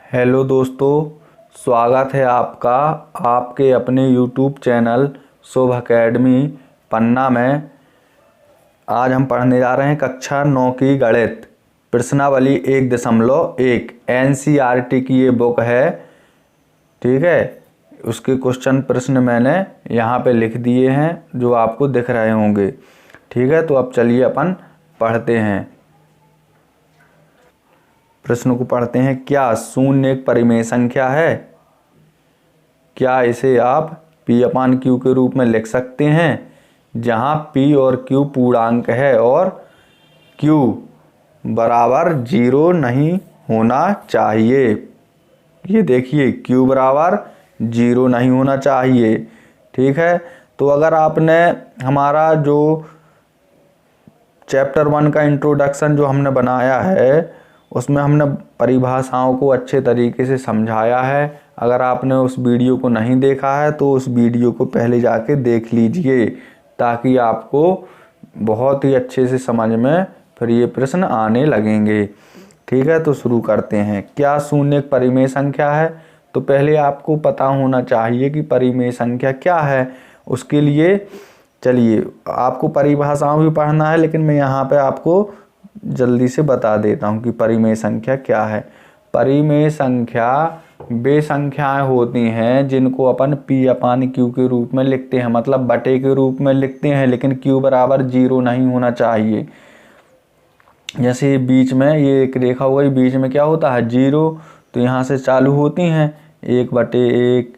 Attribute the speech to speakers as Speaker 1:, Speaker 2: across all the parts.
Speaker 1: Hello दोस्तों, स्वागत है आपका आपके अपने YouTube चैनल शुभ एकेडमी पन्ना में। आज हम पढ़ने जा रहे हैं कक्षा 9 की गणित प्रश्नावली 1.1 NCERT की ये बुक है। ठीक है, उसके क्वेश्चन प्रश्न मैंने यहाँ पे लिख दिए हैं जो आपको दिख रहे होंगे। ठीक है, तो अब चलिए अपन पढ़ते हैं। प्रश्न को पढ़ते हैं। क्या शून्य एक परिमेय संख्या है? क्या इसे आप P/Q के रूप में लिख सकते हैं, जहां P और Q पूर्णांक है और Q बराबर 0 नहीं होना चाहिए। ये देखिए, Q बराबर 0 नहीं होना चाहिए। ठीक है, तो अगर आपने हमारा जो चैप्टर 1 का इंट्रोडक्शन जो हमने बनाया है उसमें हमने परिभाषाओं को अच्छे तरीके से समझाया है। अगर आपने उस वीडियो को नहीं देखा है तो उस वीडियो को पहले जाके देख लीजिए, ताकि आपको बहुत ही अच्छे से समझ में फिर ये प्रश्न आने लगेंगे। ठीक है, तो शुरू करते हैं। क्या शून्य एक परिमेय संख्या है? तो पहले आपको पता होना चाहिए कि परिमेय संख्या क्या है। उसके लिए चलिए, आपको परिभाषाओं भी पढ़ना है, लेकिन मैं यहाँ पे आपको जल्दी से बता देता हूँ कि परिमेय संख्या क्या है। परिमेय संख्या वे संख्याएं होती हैं जिनको अपन P/Q के रूप में लिखते हैं, मतलब बटे के रूप में लिखते हैं, लेकिन Q बराबर 0 नहीं होना चाहिए। जैसे बीच में ये एक रेखा हो गई, बीच में क्या होता है 0, तो यहाँ से चालू होती हैं 1/1,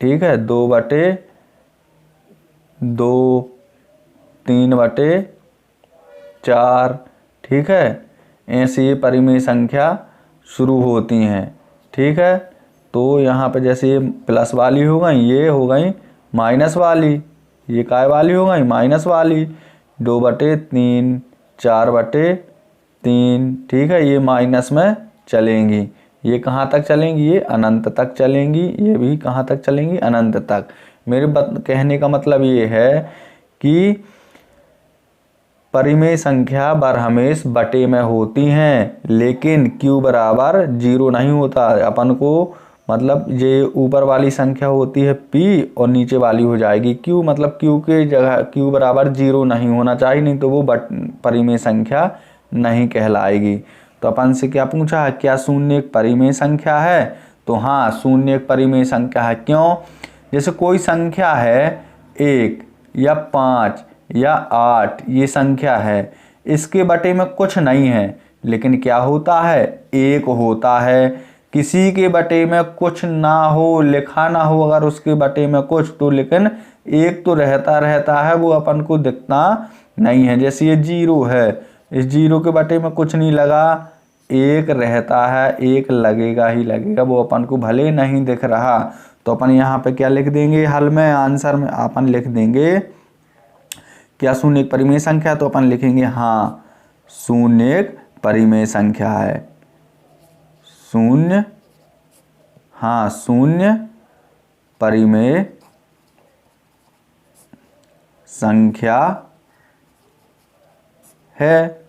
Speaker 1: ठीक है, 2/2, 3/4, ठीक है, ऐसे ये परिमेय संख्या शुरू होती हैं। ठीक है, तो यहाँ पे जैसे ये प्लस वाली हो गई, ये हो गई माइनस वाली, ये काय वाली हो गई माइनस वाली, 2/3, 4/3, ठीक है, ये माइनस में चलेंगी। ये कहाँ तक चलेंगी? ये अनंत तक चलेंगी। ये भी कहाँ तक चलेंगी? अनंत तक। मेरे कहने का मतलब ये है कि परिमेय संख्या बरहमेश बटे में होती हैं, लेकिन Q बराबर 0 नहीं होता। अपन को मतलब ये ऊपर वाली संख्या होती है P और नीचे वाली हो जाएगी Q, मतलब Q के जगह Q बराबर 0 नहीं होना चाहिए, नहीं तो वो परिमेय संख्या नहीं कहलाएगी। तो अपन से क्या पूछा है? क्या शून्य एक परिमेय संख्या है? तो हाँ, शून्य एक परिमेय संख्या है। क्यों? जैसे कोई संख्या है 1 या 5 या 8, ये संख्या है, इसके बटे में कुछ नहीं है, लेकिन क्या होता है? 1 होता है। किसी के बटे में कुछ ना हो, लिखा ना हो अगर उसके बटे में कुछ, तो लेकिन 1 तो रहता है, वो अपन को दिखता नहीं है। जैसे ये 0 है, इस 0 के बटे में कुछ नहीं लगा, 1 रहता है, 1 लगेगा ही लगेगा, वो अपन को भले नहीं दिख रहा। तो अपन यहाँ पे क्या लिख देंगे? हल में, आंसर में अपन लिख देंगे क्या शून्य एक परिमेय संख्या? तो अपन लिखेंगे हाँ, शून्य एक परिमेय संख्या है। शून्य, हाँ, शून्य परिमेय संख्या है।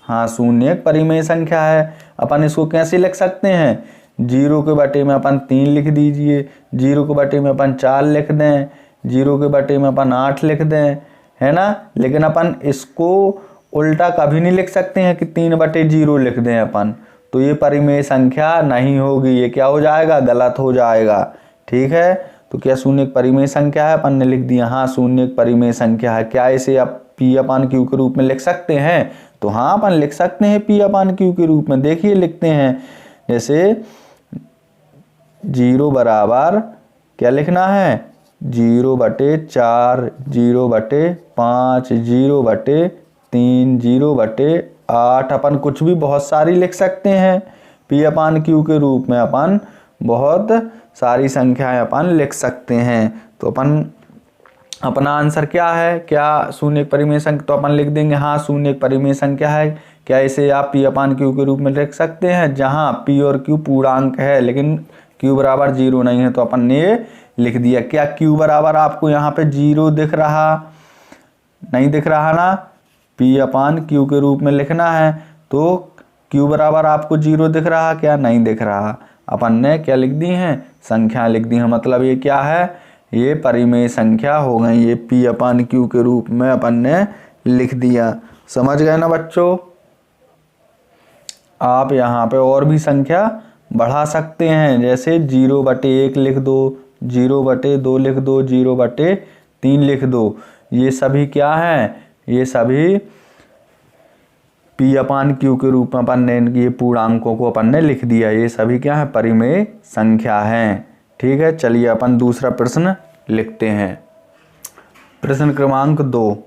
Speaker 1: हाँ, शून्य एक परिमेय संख्या है। अपन इसको कैसे लिख सकते हैं? 0 के बटे में अपन 3 लिख दीजिए, 0 के बटे में अपन 4 लिख दें, 0 के बटे में अपन 8 लिख दें, है ना। लेकिन अपन इसको उल्टा कभी नहीं लिख सकते हैं कि 3/0 लिख दें अपन, तो ये परिमेय संख्या नहीं होगी। ये क्या हो जाएगा? गलत हो जाएगा। ठीक है, तो क्या शून्य एक परिमेय संख्या है? अपन ने लिख दिया हाँ, शून्य एक परिमेय संख्या है। क्या इसे आप P/Q के रूप में लिख सकते हैं? तो हाँ, अपन लिख सकते हैं P/Q के रूप में। देखिए लिखते हैं, जैसे 0 बराबर क्या लिखना है? 0/4, 0/5, 0/3, 0/8। अपन कुछ भी बहुत सारी लिख सकते हैं। P/Q के रूप में अपन बहुत सारी संख्याएं अपन लिख सकते हैं। तो अपन अपना आंसर क्या है? क्या शून्य एक परिमेय संख्या? तो अपन लिख देंगे हाँ, शून्य एक परिमेय संख्या है। क्या इसे आप P/Q के रूप में लिख सकते हैं, जहां P और Q पूर्णांक है, लेकिन Q बराबर 0 नहीं है? तो अपन ने लिख दिया। क्या Q बराबर आपको यहाँ पे 0 दिख रहा? नहीं दिख रहा ना? P/Q के रूप में लिखना है, तो Q बराबर आपको 0 दिख रहा? क्या नहीं दिख रहा? अपन ने क्या लिख दी हैं, संख्या लिख दी हैं। मतलब ये क्या है, ये परिमेय संख्या हो गई, ये P/Q के रूप में अपन ने लिख दिया। समझ गए ना बच्चों। आप यहाँ पे और भी संख्या बढ़ा सकते हैं, जैसे 0/1 लिख दो, 0/2 लिख दो, 0/3 लिख दो। ये सभी क्या है, ये सभी P/Q के रूप में अपन ने ये पूर्णांकों को अपन ने लिख दिया। ये सभी क्या है, परिमेय संख्या हैं। ठीक है, चलिए अपन दूसरा प्रश्न लिखते हैं। प्रश्न क्रमांक 2,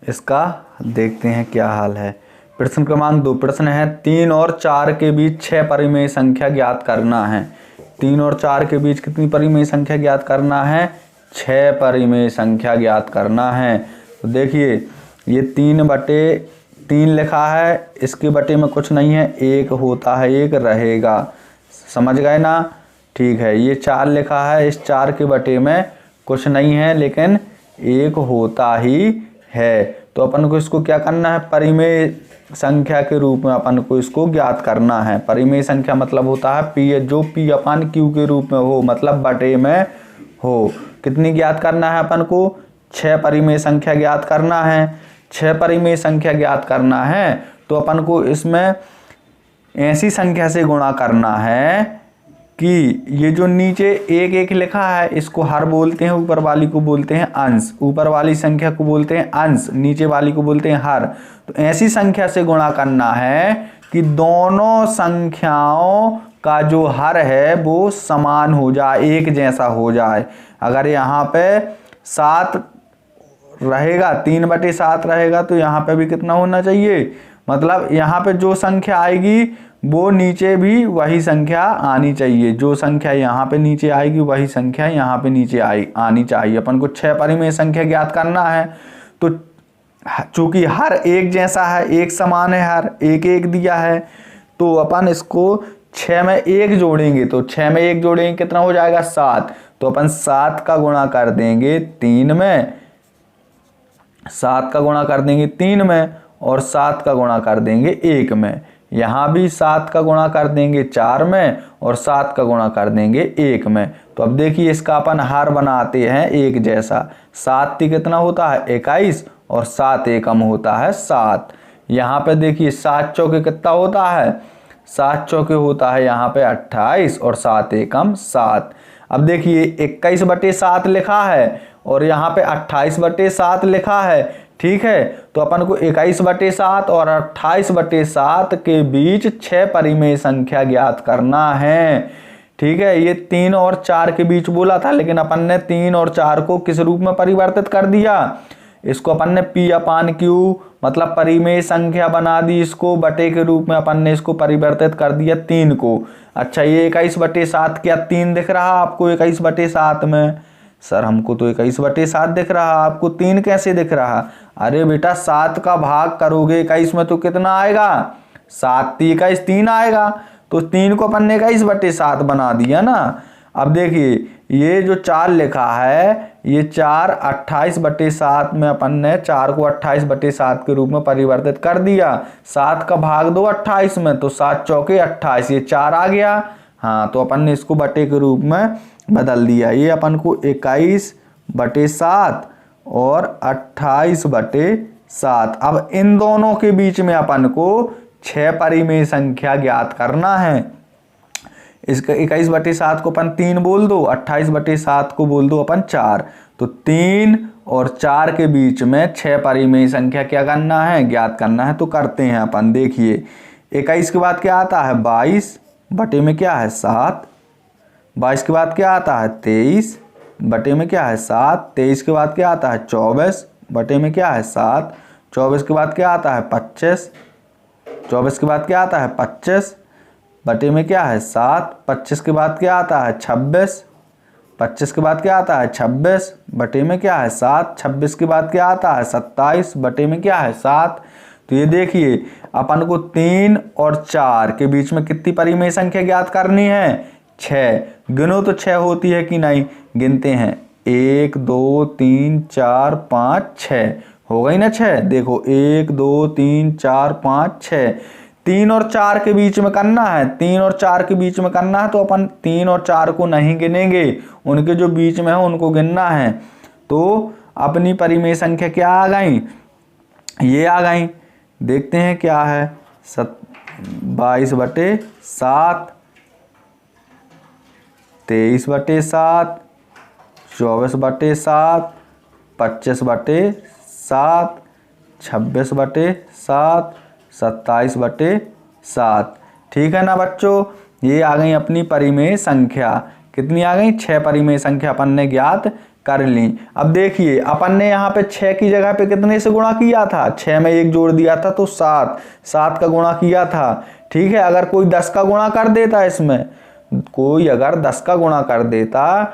Speaker 1: इसका देखते हैं क्या हाल है। प्रश्न क्रमांक 2 प्रश्न है 3 और 4 के बीच 6 परिमेय संख्या ज्ञात करना है। 3 और 4 के बीच कितनी परिमेय संख्या ज्ञात करना है, 6 परिमेय संख्या ज्ञात करना है। तो देखिए ये 3/3 लिखा है, इसके बटे में कुछ नहीं है, 1 होता है, 1 रहेगा। समझ गए ना। ठीक है, ये 4 लिखा है, इस 4 के बटे में कुछ नहीं है लेकिन 1 होता ही है। तो अपन को इसको क्या करना है, परिमेय संख्या के रूप में अपन को इसको ज्ञात करना है। परिमेय संख्या मतलब होता है P जो P/Q के रूप में हो, मतलब बटे में हो। कितनी ज्ञात करना है अपन को, 6 परिमेय संख्या ज्ञात करना है। 6 परिमेय संख्या ज्ञात करना है तो अपन को इसमें ऐसी संख्या से गुणा करना है कि ये जो नीचे 1 लिखा है इसको हर बोलते हैं, ऊपर वाली को बोलते हैं अंश, ऊपर वाली संख्या को बोलते हैं अंश, नीचे वाली को बोलते हैं हर। तो ऐसी संख्या से गुणा करना है कि दोनों संख्याओं का जो हर है वो समान हो जाए, एक जैसा हो जाए। अगर यहाँ पे 7 रहेगा, 3/7 रहेगा तो यहाँ पे भी कितना होना चाहिए, मतलब यहाँ पे जो संख्या आएगी वो नीचे भी वही संख्या आनी चाहिए। जो संख्या यहाँ पे नीचे आएगी वही संख्या यहाँ पे नीचे आनी चाहिए। अपन को 6 परिमेय संख्या ज्ञात करना है। तो चूंकि हर एक जैसा है, एक समान है, हर 1 दिया है, तो अपन इसको 6 में 1 जोड़ेंगे। तो 6 में 1 जोड़ेंगे कितना हो जाएगा, 7। तो अपन 7 का गुणा कर देंगे 3 में, 7 का गुणा कर देंगे 3 में और 7 का गुणा कर देंगे 1 में। यहाँ भी 7 का गुणा कर देंगे 4 में और 7 का गुणा कर देंगे 1 में। तो अब देखिए इसका अपन हार बनाते हैं एक जैसा। 7 कितना होता है, 21 और 7 एकम होता है 7। यहाँ पे देखिए 7 चौके कितना होता है, 7 चौके होता है यहाँ पे 28 और 7 एकम 7। अब देखिए 21/7 लिखा है और यहाँ पे 28/7 लिखा है। ठीक है, तो अपन को 21/7 और 28/7 के बीच 6 परिमेय संख्या ज्ञात करना है। ठीक है, ये 3 और 4 के बीच बोला था लेकिन अपन ने 3 और 4 को किस रूप में परिवर्तित कर दिया, इसको अपन ने P/Q मतलब परिमेय संख्या बना दी, इसको बटे के रूप में अपन ने इसको परिवर्तित कर दिया 3 को। अच्छा, ये 21/7 क्या 3 दिख रहा आपको 21/7 में? सर हमको तो 21/7 दिख रहा, आपको 3 कैसे दिख रहा? अरे बेटा 7 का भाग करोगे 21 में तो कितना आएगा, 7 × 21 3 आएगा। तो 3 को अपन ने 21/7 बना दिया ना। अब देखिए ये जो 4 लिखा है, ये 4 28/7 में अपन ने 4 को 28/7 के रूप में परिवर्तित कर दिया। 7 का भाग दो 28 में तो 7 चौके 28, ये 4 आ गया। हाँ, तो अपन ने इसको बटे के रूप में बदल दिया। ये अपन को 21/7 और 28/7। अब इन दोनों के बीच में अपन को 6 परिमेय संख्या ज्ञात करना है। इसका 21/7 को अपन 3 बोल दो, 28/7 को बोल दो अपन 4। तो 3 और 4 के बीच में 6 परिमेय संख्या क्या करना है, ज्ञात करना है। तो करते हैं अपन। देखिए 21 के बाद क्या आता है, 22 बटे में क्या है 7। 22 के बाद क्या आता है 23 बटे में क्या है 7। 23 के बाद क्या आता है 24 बटे में क्या है 7। 24 के बाद क्या आता है 25। 24 के बाद क्या आता है 25 बटे में क्या है 7। 25 के बाद क्या आता है 26। 25 के बाद क्या आता है 26 बटे में क्या है 7। 26 के बाद क्या आता है 27 बटे में क्या है 7। तो ये देखिए अपन को 3 और 4 के बीच में कितनी परिमेय संख्या ज्ञात करनी है, 6। गिनो तो 6 होती है कि नहीं, गिनते हैं 1 2 3 4 5 6 हो गई ना 6। देखो 1 2 3 4 5 6। 3 और 4 के बीच में करना है, 3 और 4 के बीच में करना है, तो अपन 3 और 4 को नहीं गिनेंगे, उनके जो बीच में है उनको गिनना है। तो अपनी परिमेय संख्या क्या आ गई, ये आ गई। देखते हैं क्या है, 22/7, 23/7, 24/7, 25/7, 26/7, 27/7। ठीक है ना बच्चों, ये आ गई अपनी परिमेय संख्या। कितनी आ गई, 6 परिमेय संख्या अपन ने ज्ञात कर ली। अब देखिए अपन ने यहाँ पे 6 की जगह पे कितने से गुणा किया था, 6 में 1 जोड़ दिया था तो 7, 7 का गुणा किया था। ठीक है, अगर कोई 10 का गुणा कर देता, इसमें कोई अगर 10 का गुणा कर देता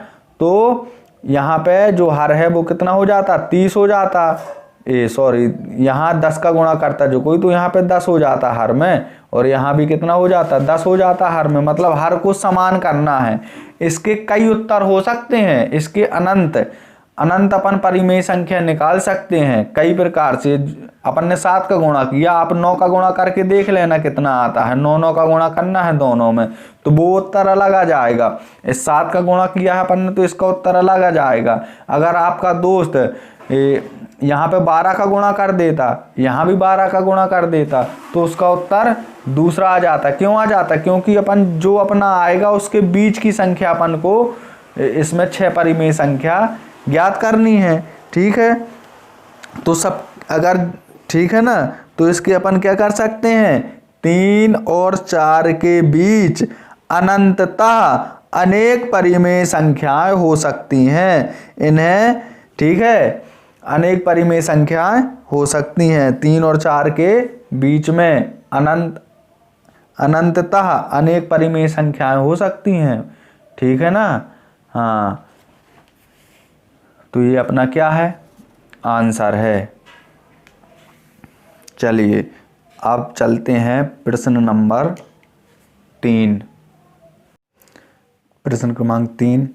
Speaker 1: तो यहाँ पे जो हर है वो कितना हो जाता, 30 हो जाता। यहाँ 10 का गुणा करता जो कोई, तो यहाँ पे 10 हो जाता हर में, और यहाँ भी कितना हो जाता, 10 हो जाता हर में। मतलब हर को समान करना है। इसके कई उत्तर हो सकते हैं, इसके अनंत अनंत अपन परिमेय संख्या निकाल सकते हैं कई प्रकार से। अपन ने 7 का गुणा किया, आप 9 का गुणा करके देख लेना कितना आता है, 9 का गुणा करना है दोनों में, तो वो उत्तर अलग आ जाएगा। इस 7 का गुणा किया है अपन ने, तो इसका उत्तर अलग आ जाएगा। अगर आपका दोस्त यहाँ पे 12 का गुणा कर देता, यहाँ भी 12 का गुणा कर देता, तो उसका उत्तर दूसरा आ जाता। क्यों आ जाता, क्योंकि अपन जो अपना आएगा उसके बीच की संख्या अपन को इसमें 6 परिमेय संख्या ज्ञात करनी है। ठीक है, तो सब अगर ठीक है ना, तो इसके अपन क्या कर सकते हैं, 3 और 4 के बीच अनंततः अनेक परिमेय संख्याएं हो सकती हैं। इन्हें ठीक है, अनेक परिमेय संख्याएं हो सकती हैं। 3 और 4 के बीच में अनंततः अनेक परिमेय संख्याएं हो सकती हैं। ठीक है ना, हाँ, तो ये अपना क्या है, आंसर है। चलिए अब चलते हैं प्रश्न नंबर 3। प्रश्न क्रमांक 3,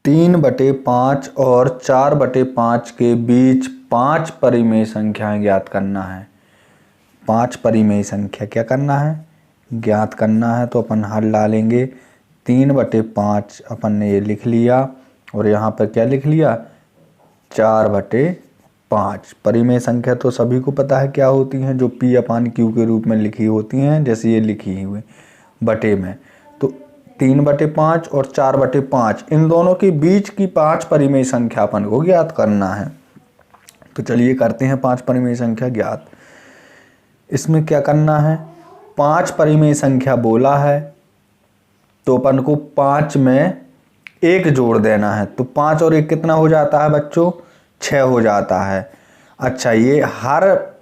Speaker 1: 3/5 और 4/5 के बीच 5 परिमेय संख्याएं ज्ञात करना है। 5 परिमेय संख्या क्या करना है, ज्ञात करना है। तो अपन हल डालेंगे, 3/5 अपन ने ये लिख लिया, और यहाँ पर क्या लिख लिया, 4/5। परिमेय संख्या तो सभी को पता है क्या होती हैं, जो P/Q के रूप में लिखी होती हैं, जैसे ये लिखी हुई बटे में। तो 3/5 और 4/5 इन दोनों के बीच की 5 परिमेय संख्या अपन को ज्ञात करना है। तो चलिए करते हैं 5 परिमेय संख्या ज्ञात। इसमें क्या करना है, 5 परिमेय संख्या बोला है, तो अपन को 5 में 1 जोड़ देना है। तो 5 और 1 कितना हो जाता है बच्चों, 6 हो जाता है। अच्छा, ये हर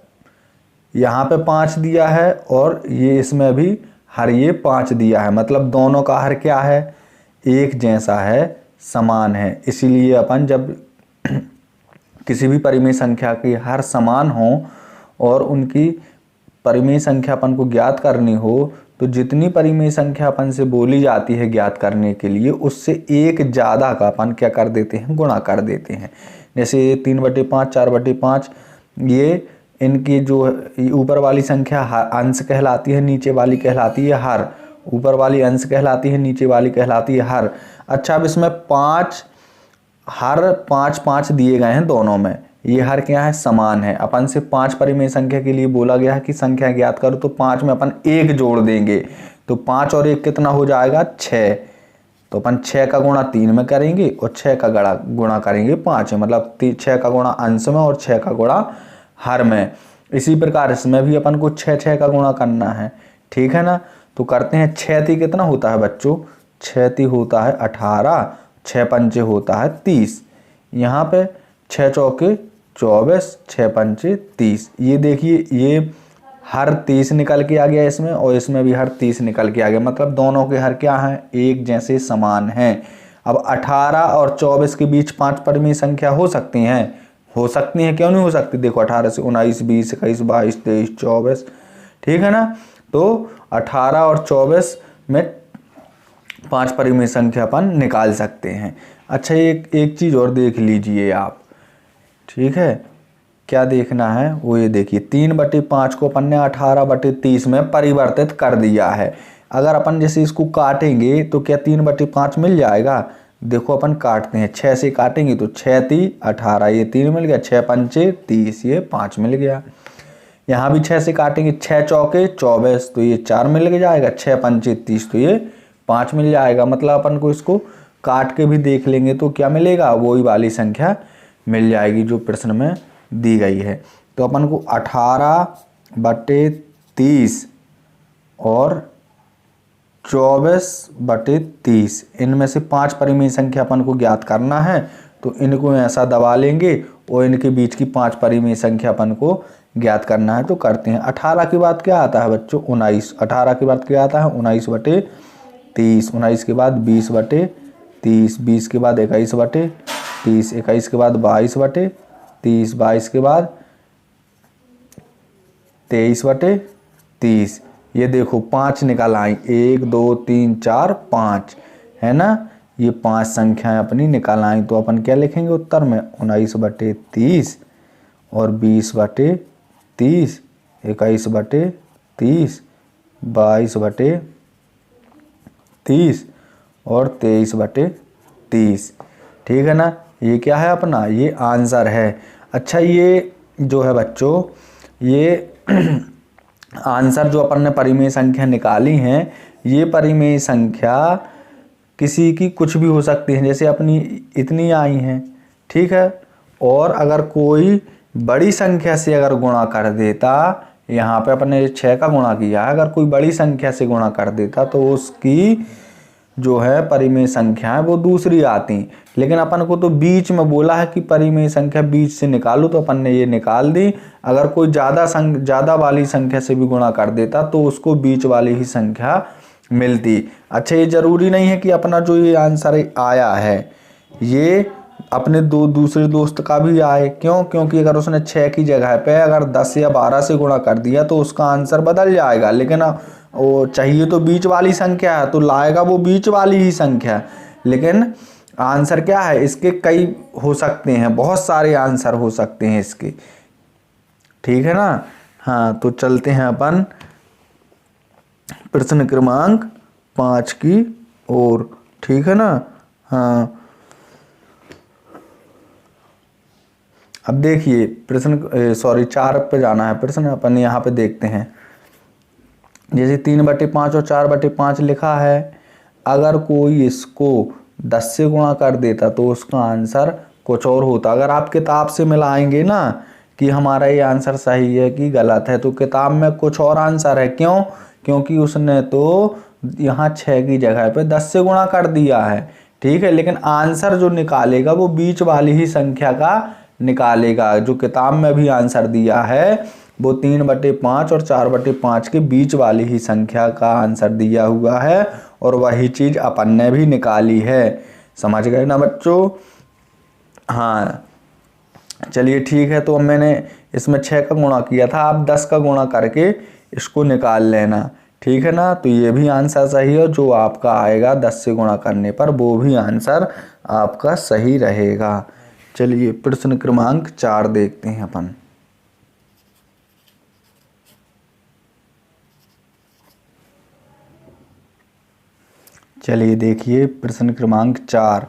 Speaker 1: यहाँ पे 5 दिया है, और ये इसमें भी हर ये 5 दिया है, मतलब दोनों का हर क्या है, एक जैसा है, समान है। इसीलिए अपन जब किसी भी परिमेय संख्या की हर समान हो और उनकी परिमेय संख्या अपन को ज्ञात करनी हो, तो जितनी परिमेय संख्या अपन से बोली जाती है ज्ञात करने के लिए, उससे एक ज़्यादा का अपन क्या कर देते हैं, गुणा कर देते हैं। जैसे 3/5, 4/5, ये इनकी जो ऊपर वाली संख्या अंश कहलाती है, नीचे वाली कहलाती है हर। ऊपर वाली अंश कहलाती है, नीचे वाली कहलाती है हर। अच्छा, अब इसमें 5 हर 5 दिए गए हैं दोनों में, ये हर क्या है, समान है। अपन से 5 परिमेय संख्या के लिए बोला गया है कि संख्या ज्ञात करो, तो 5 में अपन 1 जोड़ देंगे, तो 5 और 1 कितना हो जाएगा, 6। तो अपन 6 का गुणा 3 में करेंगे और 6 का गुणा करेंगे 5 में, मतलब 6 का गुणा अंश में और 6 का गुणा हर में। इसी प्रकार इसमें भी अपन को 6 का गुणा करना है। ठीक है ना, तो करते हैं। 6 कितना होता है बच्चों, 6 होता है 18, 6 होता है 30। यहाँ पे 6 चौके 24, 6 30। ये देखिए, ये हर 30 निकल के आ गया इसमें, और इसमें भी हर 30 निकल के आ गया, मतलब दोनों के हर क्या हैं, एक जैसे समान हैं। अब 18 और 24 के बीच 5 परिमेय संख्या हो सकती हैं, क्यों नहीं हो सकती। देखो 18 से 19, 20, 21, 22, 23, 24। ठीक है ना, तो 18 और 24 में 5 परिमेय संख्या अपन निकाल सकते हैं। अच्छा, एक चीज़ और देख लीजिए आप। ठीक है, क्या देखना है वो ये देखिए, 3/5 को अपन ने 18/30 में परिवर्तित कर दिया है। अगर अपन जैसे इसको काटेंगे तो क्या 3/5 मिल जाएगा? देखो अपन काटते हैं, 6 से काटेंगे तो 6 3 18, ये 3 मिल गया, 6 पंचे 30, ये 5 मिल गया। यहाँ भी 6 से काटेंगे, 6 चौके 24, तो ये 4 मिल जाएगा, 6 पंचे 30, तो ये 5 मिल जाएगा। मतलब अपन को इसको काट के भी देख लेंगे तो क्या मिलेगा, वही वाली संख्या मिल जाएगी जो प्रश्न में दी गई है। तो अपन को 18/30 और 24/30 इनमें से 5 परिमेय संख्या अपन को ज्ञात करना है। तो इनको ऐसा दबा लेंगे और इनके बीच की 5 परिमेय संख्या अपन को ज्ञात करना है। तो करते हैं। 18 के बाद क्या आता है बच्चों? 19। 18 के बाद क्या आता है? 19/30। 19 के बाद 20/30। 20 के बाद 21/30। 21 के बाद 22/30। 22 के बाद 23/30। ये देखो 5 निकल आई, 1 2 3 4 5, है ना। ये 5 संख्याएं अपनी निकल आई। तो अपन क्या लिखेंगे उत्तर में? 19/30 और 20/30, 21/30, 22/30 और 23/30। ठीक है ना। ये क्या है अपना? ये आंसर है। अच्छा, ये जो है बच्चों, ये आंसर जो अपन ने परिमेय संख्या निकाली हैं, ये परिमेय संख्या किसी की कुछ भी हो सकती है। जैसे अपनी इतनी आई हैं, ठीक है। और अगर कोई बड़ी संख्या से अगर गुणा कर देता, यहाँ पे अपन ने 6 का गुणा किया है, अगर कोई बड़ी संख्या से गुणा कर देता तो उसकी जो है परिमेय संख्या है वो दूसरी आती। लेकिन अपन को तो बीच में बोला है कि परिमेय संख्या बीच से निकालो, तो अपन ने ये निकाल दी। अगर कोई ज़्यादा वाली संख्या से भी गुणा कर देता तो उसको बीच वाली ही संख्या मिलती। अच्छा, ये जरूरी नहीं है कि अपना जो ये आंसर आया है ये अपने दूसरे दोस्त का भी आए। क्यों? क्योंकि अगर उसने 6 की जगह पे अगर 10 या 12 से गुणा कर दिया तो उसका आंसर बदल जाएगा। लेकिन वो चाहिए तो बीच वाली संख्या है, तो लाएगा वो बीच वाली ही संख्या। लेकिन आंसर क्या है इसके? कई हो सकते हैं, बहुत सारे आंसर हो सकते हैं इसके। ठीक है ना। हाँ, तो चलते हैं अपन प्रश्न क्रमांक 5 की ओर। ठीक है ना। हाँ, अब देखिए प्रश्न 4 पे जाना है प्रश्न। अपन यहाँ पे देखते हैं, जैसे 3/5 और 4/5 लिखा है। अगर कोई इसको 10 से गुणा कर देता तो उसका आंसर कुछ और होता। अगर आप किताब से मिलाएंगे ना कि हमारा ये आंसर सही है कि गलत है, तो किताब में कुछ और आंसर है। क्यों? क्योंकि उसने तो यहाँ 6 की जगह पे 10 से गुणा कर दिया है। ठीक है। लेकिन आंसर जो निकालेगा वो बीच वाली ही संख्या का निकालेगा। जो किताब में भी आंसर दिया है वो 3/5 और 4/5 के बीच वाली ही संख्या का आंसर दिया हुआ है, और वही चीज़ अपन ने भी निकाली है। समझ गए ना बच्चों? हाँ, चलिए ठीक है। तो मैंने इसमें 6 का गुणा किया था, आप 10 का गुणा करके इसको निकाल लेना। ठीक है ना। तो ये भी आंसर सही है। जो आपका आएगा 10 से गुणा करने पर वो भी आंसर आपका सही रहेगा। चलिए प्रश्न क्रमांक 4 देखते हैं अपन। चलिए देखिए प्रश्न क्रमांक 4।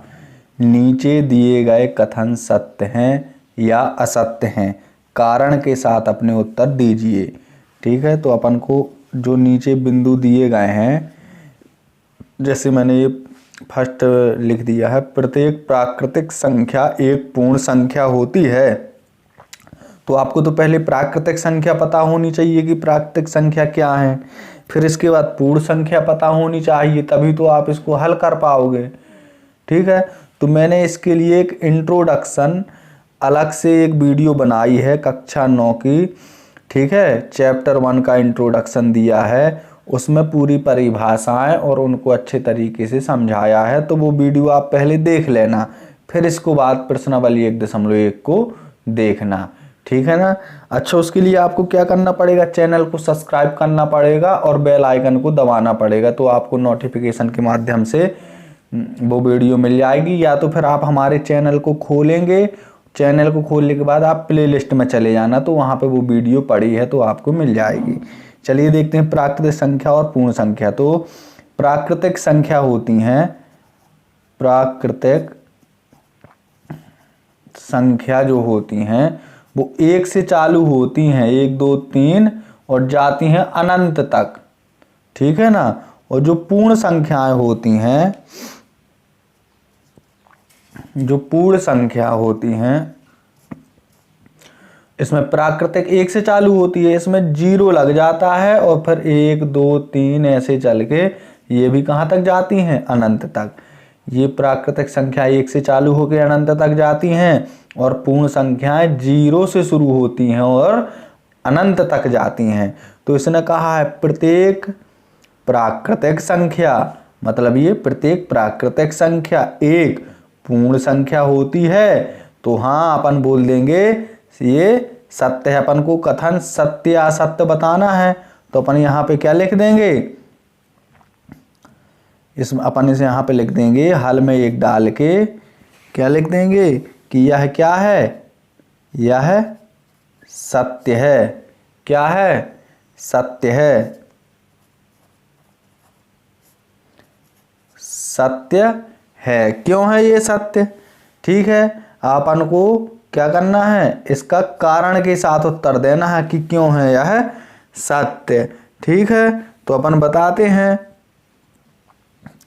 Speaker 1: नीचे दिए गए कथन सत्य हैं या असत्य हैं, कारण के साथ अपने उत्तर दीजिए। ठीक है। तो अपन को जो नीचे बिंदु दिए गए हैं, जैसे मैंने ये फर्स्ट लिख दिया है, प्रत्येक प्राकृतिक संख्या एक पूर्ण संख्या होती है। तो आपको तो पहले प्राकृतिक संख्या पता होनी चाहिए कि प्राकृतिक संख्या क्या है, फिर इसके बाद पूर्ण संख्या पता होनी चाहिए, तभी तो आप इसको हल कर पाओगे। ठीक है। तो मैंने इसके लिए एक इंट्रोडक्शन अलग से एक वीडियो बनाई है कक्षा 9 की। ठीक है। चैप्टर 1 का इंट्रोडक्शन दिया है, उसमें पूरी परिभाषाएं और उनको अच्छे तरीके से समझाया है। तो वो वीडियो आप पहले देख लेना, फिर इसको बाद प्रश्नावली 1.1 को देखना। ठीक है ना। अच्छा, उसके लिए आपको क्या करना पड़ेगा? चैनल को सब्सक्राइब करना पड़ेगा और बेल आइकन को दबाना पड़ेगा, तो आपको नोटिफिकेशन के माध्यम से वो वीडियो मिल जाएगी। या तो फिर आप हमारे चैनल को खोलेंगे चैनल को खोलने के बाद आप प्लेलिस्ट में चले जाना, तो वहाँ पे वो वीडियो पड़ी है तो आपको मिल जाएगी। चलिए देखते हैं प्राकृतिक संख्या और पूर्ण संख्या। तो प्राकृतिक संख्या होती हैं, प्राकृतिक संख्या जो होती हैं वो 1 से चालू होती हैं, 1 2 3 और जाती हैं अनंत तक, ठीक है ना। और जो पूर्ण संख्याएं होती हैं, जो पूर्ण संख्या होती हैं, इसमें प्राकृतिक 1 से चालू होती है, इसमें 0 लग जाता है और फिर 1 2 3 ऐसे चल के ये भी कहाँ तक जाती हैं, अनंत तक। ये प्राकृतिक संख्या 1 से चालू होकर अनंत तक जाती हैं और पूर्ण संख्याएं 0 से शुरू होती हैं और अनंत तक जाती हैं। तो इसने कहा है प्रत्येक प्राकृतिक संख्या, मतलब ये प्रत्येक प्राकृतिक संख्या एक पूर्ण संख्या होती है। तो हाँ अपन बोल देंगे ये सत्य है। अपन को कथन सत्य या असत्य बताना है तो अपन यहाँ पे क्या लिख देंगे, इसमें अपन इसे यहाँ पे लिख देंगे हल में 1 डाल के, क्या लिख देंगे कि यह क्या है, यह सत्य है। क्या है, सत्य है, सत्य है। क्यों है ये सत्य, ठीक है। अपन को क्या करना है, इसका कारण के साथ उत्तर देना है कि क्यों है यह सत्य, ठीक है। तो अपन बताते हैं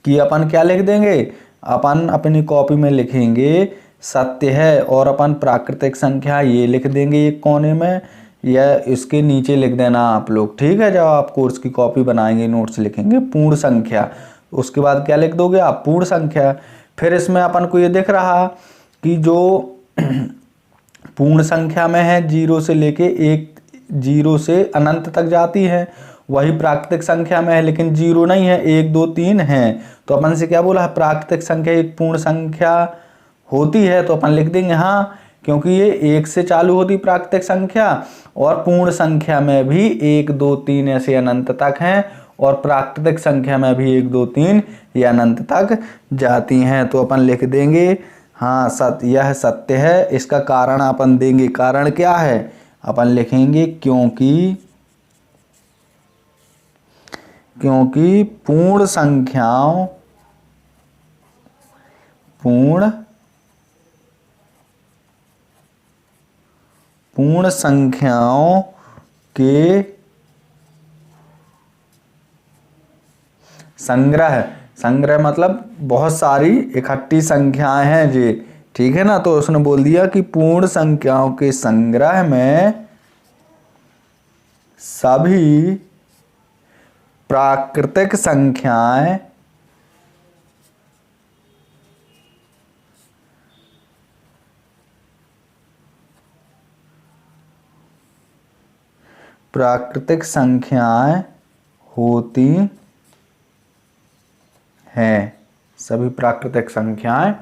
Speaker 1: कि अपन क्या लिख देंगे, अपन अपनी कॉपी में लिखेंगे सत्य है और अपन प्राकृतिक संख्या ये लिख देंगे एक कोने में, या इसके नीचे लिख देना आप लोग, ठीक है। जब आप कोर्स की कॉपी बनाएंगे, नोट्स लिखेंगे पूर्ण संख्या, उसके बाद क्या लिख दोगे आप, पूर्ण संख्या। फिर इसमें अपन को ये दिख रहा कि जो पूर्ण संख्या में है 0 से लेके 0 से अनंत तक जाती है, वही प्राकृतिक संख्या में है लेकिन 0 नहीं है, 1 2 3 है। तो अपन से क्या बोला है, प्राकृतिक संख्या एक पूर्ण संख्या होती है। तो अपन लिख देंगे हाँ, क्योंकि ये 1 से चालू होती प्राकृतिक संख्या और पूर्ण संख्या में भी 1 2 3 ऐसे अनंत तक हैं और प्राकृतिक संख्या में भी 1 2 3 ये अनंत तक जाती हैं। तो अपन लिख देंगे हाँ सत्य, यह सत्य है। इसका कारण अपन देंगे, कारण क्या है, अपन लिखेंगे क्योंकि पूर्ण संख्याओं के संग्रह मतलब बहुत सारी इकट्ठी संख्याएं हैं जी, ठीक है ना। तो उसने बोल दिया कि पूर्ण संख्याओं के संग्रह में सभी प्राकृतिक संख्याएं होती हैं, सभी प्राकृतिक संख्याएं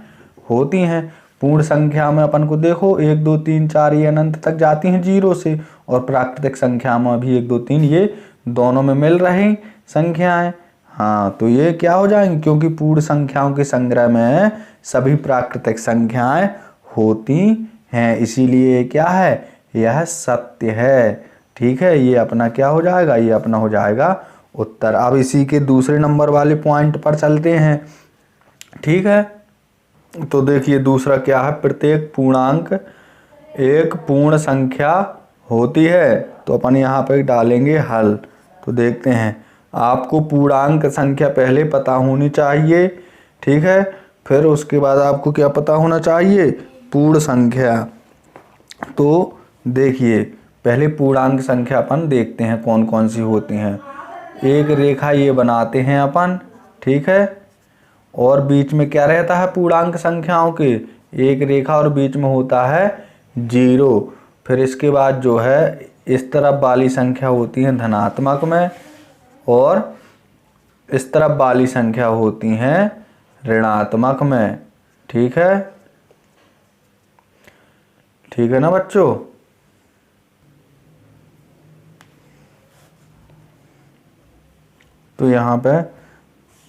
Speaker 1: होती हैं। पूर्ण संख्या में अपन को देखो 1 2 3 4 ये अनंत तक जाती हैं 0 से, और प्राकृतिक संख्या में भी 1 2 3 ये दोनों में मिल रही संख्याएं। हाँ तो ये क्या हो जाएंगे, क्योंकि पूर्ण संख्याओं के संग्रह में सभी प्राकृतिक संख्याएं होती हैं, इसीलिए क्या है, यह सत्य है, ठीक है। ये अपना क्या हो जाएगा, ये अपना हो जाएगा उत्तर। अब इसी के दूसरे नंबर वाले पॉइंट पर चलते हैं, ठीक है। तो देखिए दूसरा क्या है, प्रत्येक पूर्णांक एक पूर्ण संख्या होती है। तो अपन यहाँ पे डालेंगे हल। तो देखते हैं, आपको पूर्णांक संख्या पहले पता होनी चाहिए, ठीक है। फिर उसके बाद आपको क्या पता होना चाहिए, पूर्ण संख्या। तो देखिए पहले पूर्णांक संख्या अपन देखते हैं कौन कौन सी होती हैं। एक रेखा ये बनाते हैं अपन, ठीक है, और बीच में क्या रहता है पूर्णांक संख्याओं के, एक रेखा और बीच में होता है 0। फिर इसके बाद जो है इस तरफ वाली संख्या होती है धनात्मक में और इस तरफ वाली संख्या होती हैं ऋणात्मक में, ठीक है, ठीक है ना बच्चों। तो यहाँ पे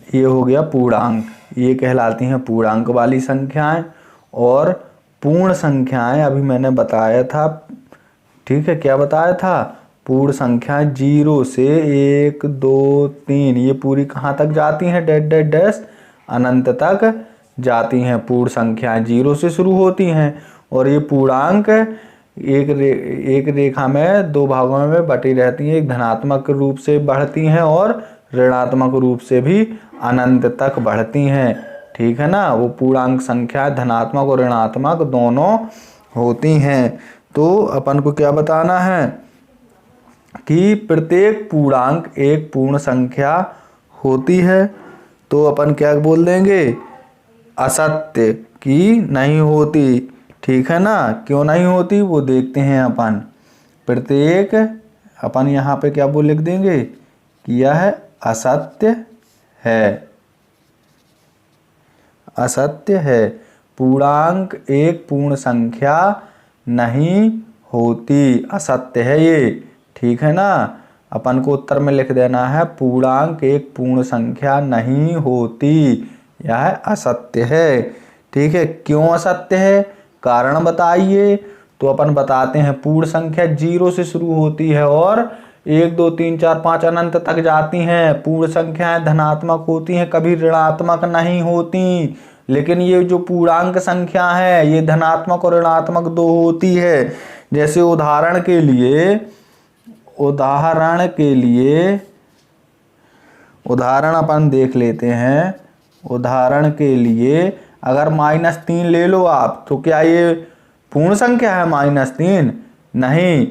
Speaker 1: ये हो गया पूर्णांक, ये कहलाती हैं पूर्णांक वाली संख्याएं, और पूर्ण संख्याएं अभी मैंने बताया था, ठीक है, क्या बताया था, पूर्ण संख्या 0 से 1 2 3 ये पूरी कहाँ तक जाती हैं, डैश डैश डैश अनंत तक जाती हैं। पूर्ण संख्याएं 0 से शुरू होती हैं और ये पूर्णांक एक रेखा में दो भागों में बटी रहती हैं, एक धनात्मक रूप से बढ़ती हैं और ऋणात्मक रूप से भी अनंत तक बढ़ती हैं, ठीक है ना। वो पूर्णांक संख्या धनात्मक और ऋणात्मक दोनों होती हैं। तो अपन को क्या बताना है कि प्रत्येक पूर्णांक एक पूर्ण संख्या होती है। तो अपन क्या बोल देंगे, असत्य की नहीं होती, ठीक है ना। क्यों नहीं होती वो देखते हैं अपन। प्रत्येक, अपन यहाँ पे क्या बोल लिख देंगे कि यह असत्य है, असत्य है। पूर्णांक एक पूर्ण संख्या नहीं होती, असत्य है ये, ठीक है ना। अपन को उत्तर में लिख देना है पूर्णांक एक पूर्ण संख्या नहीं होती, यह असत्य है, ठीक है। क्यों असत्य है, कारण बताइए। तो अपन बताते हैं पूर्ण संख्या 0 से शुरू होती है और 1 2 3 4 5 अनंत तक जाती हैं। पूर्ण संख्याएं धनात्मक होती हैं, कभी ऋणात्मक नहीं होती। लेकिन ये जो पूर्णांक संख्या है ये धनात्मक और ऋणात्मक दो होती है। जैसे उदाहरण के लिए उदाहरण अपन देख लेते हैं। उदाहरण के लिए अगर -3 ले लो आप, तो क्या ये पूर्ण संख्या है -3? नहीं,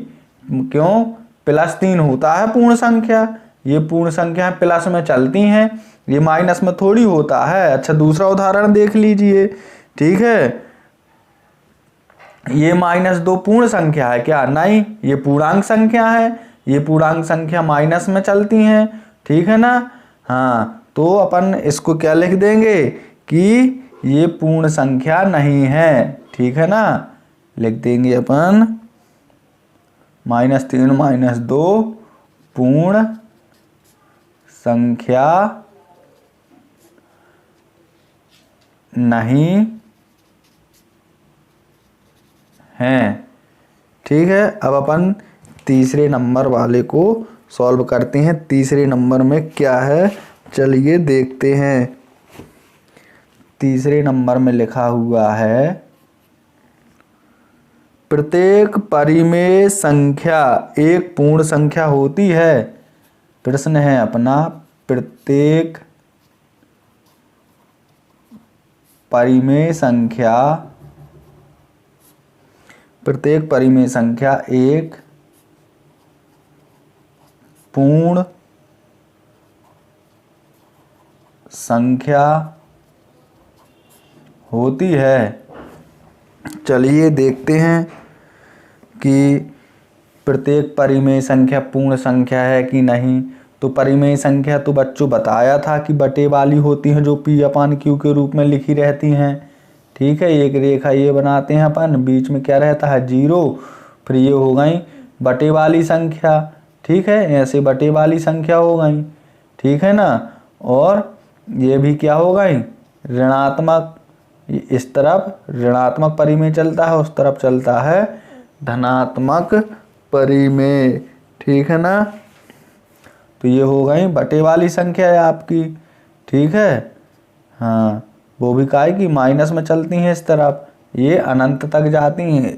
Speaker 1: क्यों, +3 होता है पूर्ण संख्या। ये पूर्ण संख्या प्लस में चलती हैं, ये माइनस में थोड़ी होता है। अच्छा, दूसरा उदाहरण देख लीजिए, ठीक है। ये -2 पूर्ण संख्या है क्या? नहीं, ये पूर्णांक संख्या है। ये पूर्णांक संख्या माइनस में चलती हैं, ठीक है ना। हाँ, तो अपन इसको क्या लिख देंगे कि ये पूर्ण संख्या नहीं है, ठीक है ना। लिख देंगे अपन -3 -2 पूर्ण संख्या नहीं है, ठीक है। अब अपन तीसरे नंबर वाले को सॉल्व करते हैं। तीसरे नंबर में क्या है, चलिए देखते हैं। तीसरे नंबर में लिखा हुआ है प्रत्येक परिमेय संख्या एक पूर्ण संख्या होती है। प्रश्न है अपना, प्रत्येक परिमेय संख्या एक पूर्ण संख्या होती है। चलिए देखते हैं कि प्रत्येक परिमेय संख्या पूर्ण संख्या है कि नहीं। तो परिमेय संख्या तो बच्चों बताया था कि बटे वाली होती हैं, जो P/Q के रूप में लिखी रहती हैं, ठीक है। एक रेखा ये बनाते हैं अपन, बीच में क्या रहता है 0, फिर ये हो गई बटे वाली संख्या, ठीक है। ऐसे बटे वाली संख्या हो गई, ठीक है ना। और ये भी क्या हो गई ऋणात्मक, इस तरफ ऋणात्मक परिमेय चलता है, उस तरफ चलता है धनात्मक परिमेय, ठीक है ना। तो ये हो गई बटे वाली संख्या है आपकी, ठीक है। हाँ, वो भी क्या है कि माइनस में चलती हैं इस तरफ, ये अनंत तक जाती हैं,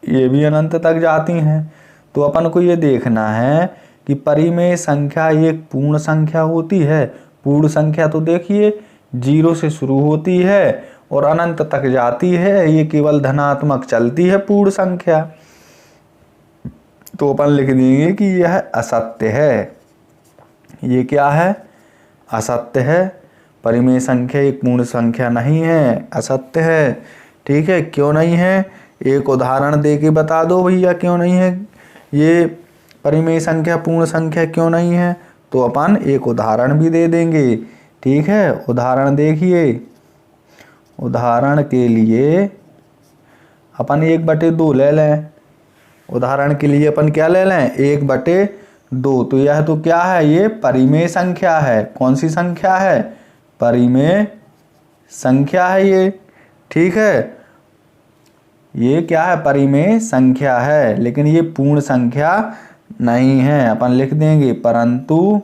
Speaker 1: ये भी अनंत तक जाती हैं। तो अपन को ये देखना है कि परिमेय संख्या एक पूर्ण संख्या होती है। पूर्ण संख्या तो देखिए 0 से शुरू होती है और अनंत तक जाती है, ये केवल धनात्मक चलती है पूर्ण संख्या। तो अपन लिख देंगे कि यह असत्य है। ये क्या है, असत्य है। परिमेय संख्या एक पूर्ण संख्या नहीं है, असत्य है, ठीक है। क्यों नहीं है, एक उदाहरण दे के बता दो भैया क्यों नहीं है ये परिमेय संख्या पूर्ण संख्या, क्यों नहीं है। तो अपन एक उदाहरण भी दे देंगे, ठीक है। उदाहरण देखिए, उदाहरण के लिए अपन 1/2 ले लें। उदाहरण के लिए अपन क्या ले लें, 1/2। तो यह तो क्या है, ये परिमेय संख्या है। कौन सी संख्या है, परिमेय संख्या है ये, ठीक है। ये क्या है, परिमेय संख्या है, लेकिन ये पूर्ण संख्या नहीं है। अपन लिख देंगे परंतु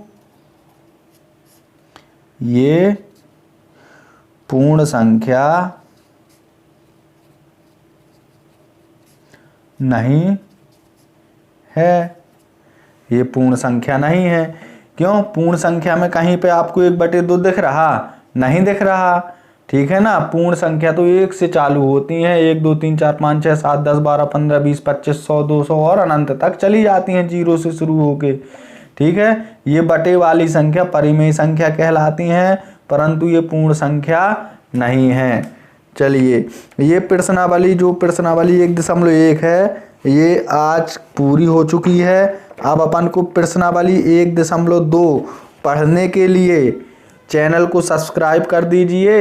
Speaker 1: ये पूर्ण संख्या नहीं है। ये पूर्ण संख्या नहीं है। क्यों? पूर्ण संख्या में कहीं पे आपको 1/2 दिख रहा? नहीं दिख रहा। ठीक है ना। पूर्ण संख्या तो 1 से चालू होती हैं, 1 2 3 4 5 6 7 10 12 15 20 25 100 200 और अनंत तक चली जाती हैं, 0 से शुरू होके। ठीक है। ये बटे वाली संख्या परिमेय संख्या कहलाती हैं, परंतु ये पूर्ण संख्या नहीं है। चलिए, ये प्रश्नावली जो प्रश्नावली 1.1 है ये आज पूरी हो चुकी है। अब अपन को प्रश्नावली 1.2 पढ़ने के लिए चैनल को सब्सक्राइब कर दीजिए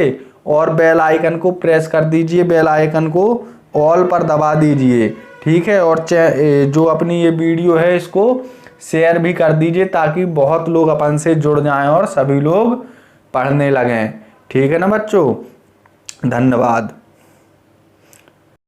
Speaker 1: और बेल आइकन को प्रेस कर दीजिए, बेल आइकन को ऑल पर दबा दीजिए। ठीक है। और जो अपनी ये वीडियो है इसको शेयर भी कर दीजिए ताकि बहुत लोग अपन से जुड़ जाएं और सभी लोग पढ़ने लगें। ठीक है ना बच्चों, धन्यवाद।